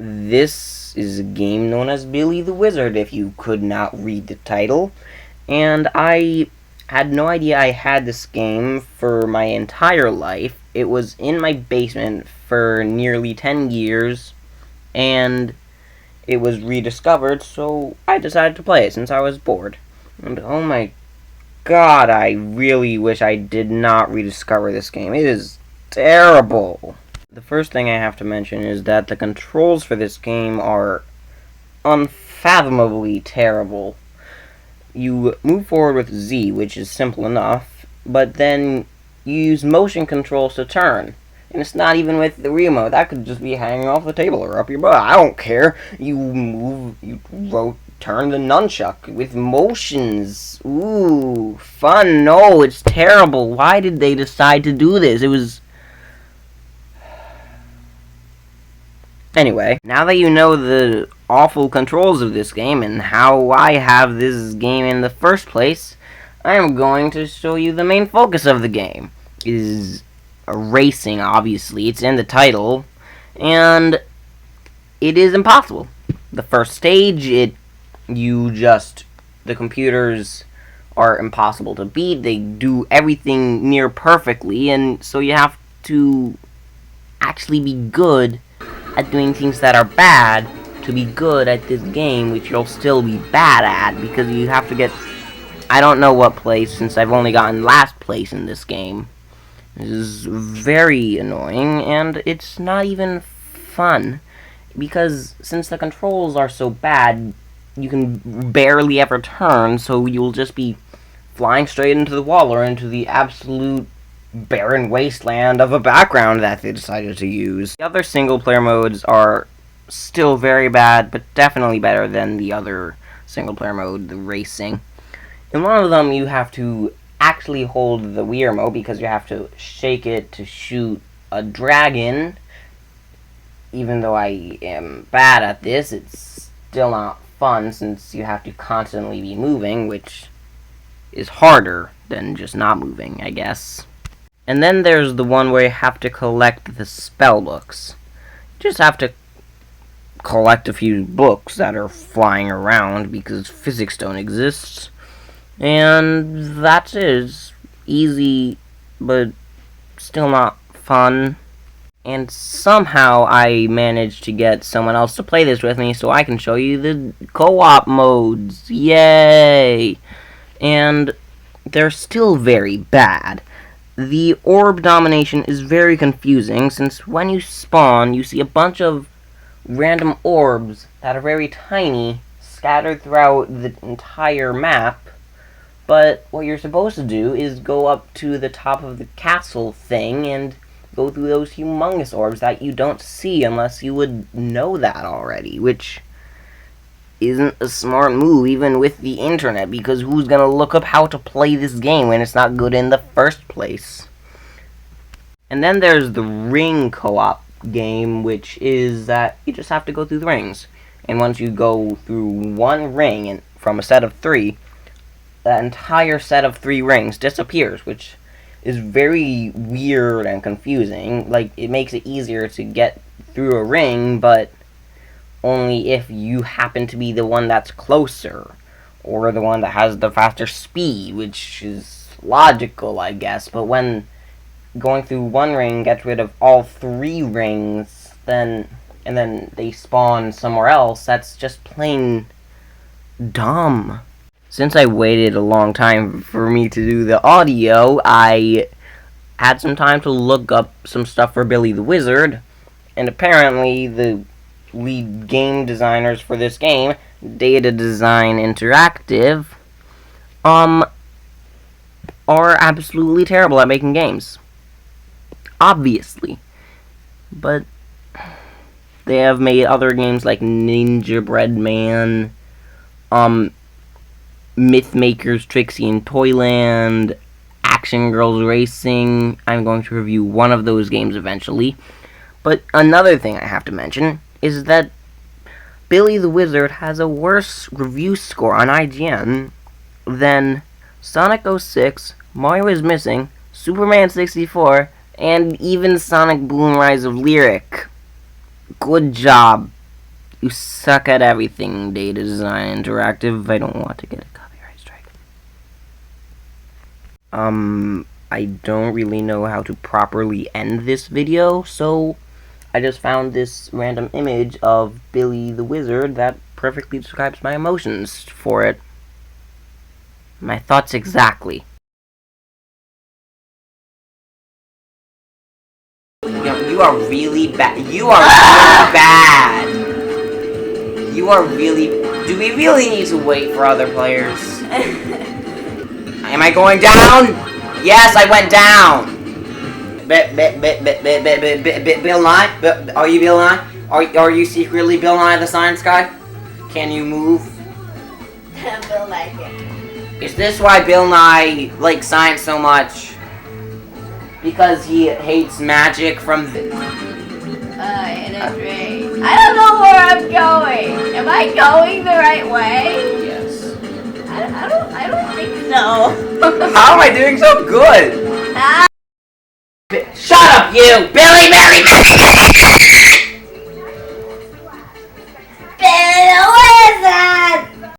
This is a game known as Billy the Wizard, if you could not read the title. And I had no idea I had this game for my entire life. It was in my basement for nearly 10 years, and it was rediscovered, so I decided to play it since I was bored. And oh my god, I really wish I did not rediscover this game. It is terrible. The first thing I have to mention is that the controls for this game are unfathomably terrible. You move forward with Z, which is simple enough, but then you use motion controls to turn. And it's not even with the remote. That could just be hanging off the table or up your butt. I don't care. Turn the nunchuck with motions. Ooh, fun. No, it's terrible. Why did they decide to do this? It was... Anyway, now that you know the awful controls of this game and how I have this game in the first place, I am going to show you the main focus of the game. It is racing, obviously. It's in the title, and it is impossible. The first stage, the computers are impossible to beat. They do everything near perfectly, and so you have to actually be good at doing things that are bad to be good at this game, which you'll still be bad at, because you have to get, I don't know what place, since I've only gotten last place in this game. This is very annoying, and it's not even fun, because since the controls are so bad, you can barely ever turn, so you'll just be flying straight into the wall or into the absolute barren wasteland of a background that they decided to use. The other single-player modes are still very bad, but definitely better than the other single-player mode, the racing. In one of them, you have to actually hold the Wii remote because you have to shake it to shoot a dragon. Even though I am bad at this, it's still not fun since you have to constantly be moving, which is harder than just not moving, I guess. And then there's the one where you have to collect the spell books. You just have to collect a few books that are flying around because physics don't exist. And that's it. It's easy, but still not fun. And somehow I managed to get someone else to play this with me so I can show you the co-op modes. Yay! And they're still very bad. The orb domination is very confusing, since when you spawn, you see a bunch of random orbs that are very tiny, scattered throughout the entire map, but what you're supposed to do is go up to the top of the castle thing and go through those humongous orbs that you don't see unless you would know that already, which isn't a smart move even with the internet, because who's gonna look up how to play this game when it's not good in the first place? And then there's the ring co-op game, which is that you just have to go through the rings. And once you go through one ring and from a set of 3, that entire set of 3 rings disappears, which is very weird and confusing. Like, it makes it easier to get through a ring, but only if you happen to be the one that's closer, or the one that has the faster speed, which is logical, I guess. But when going through one ring gets rid of all 3 rings, and then they spawn somewhere else, that's just plain dumb. Since I waited a long time for me to do the audio, I had some time to look up some stuff for Billy the Wizard, and apparently the lead game designers for this game, Data Design Interactive, are absolutely terrible at making games. Obviously. But they have made other games like Ninja Bread Man, Mythmakers, Trixie and Toyland, Action Girls Racing. I'm going to review one of those games eventually. But another thing I have to mention is that Billy the Wizard has a worse review score on IGN than Sonic 06, Mario is Missing, Superman 64, and even Sonic Boom Rise of Lyric. Good job, You suck at everything, Data Design Interactive. I don't want to get a copyright strike. I don't really know how to properly end this video, so I just found this random image of Billy the Wizard that perfectly describes my emotions for it. My thoughts exactly. You are really bad. You are really bad. You are really... Do we really need to wait for other players? Am I going down? Yes, I went down. Bill Nye? Are you Bill Nye? Are you secretly Bill Nye the Science Guy? Can you move? Bill Nye. Is this why Bill Nye likes science so much? Because he hates magic from the... It is great. I don't know where I'm going. Am I going the right way? Yes. I don't think so. How am I doing so good? Ah. Shut up, you! Billy!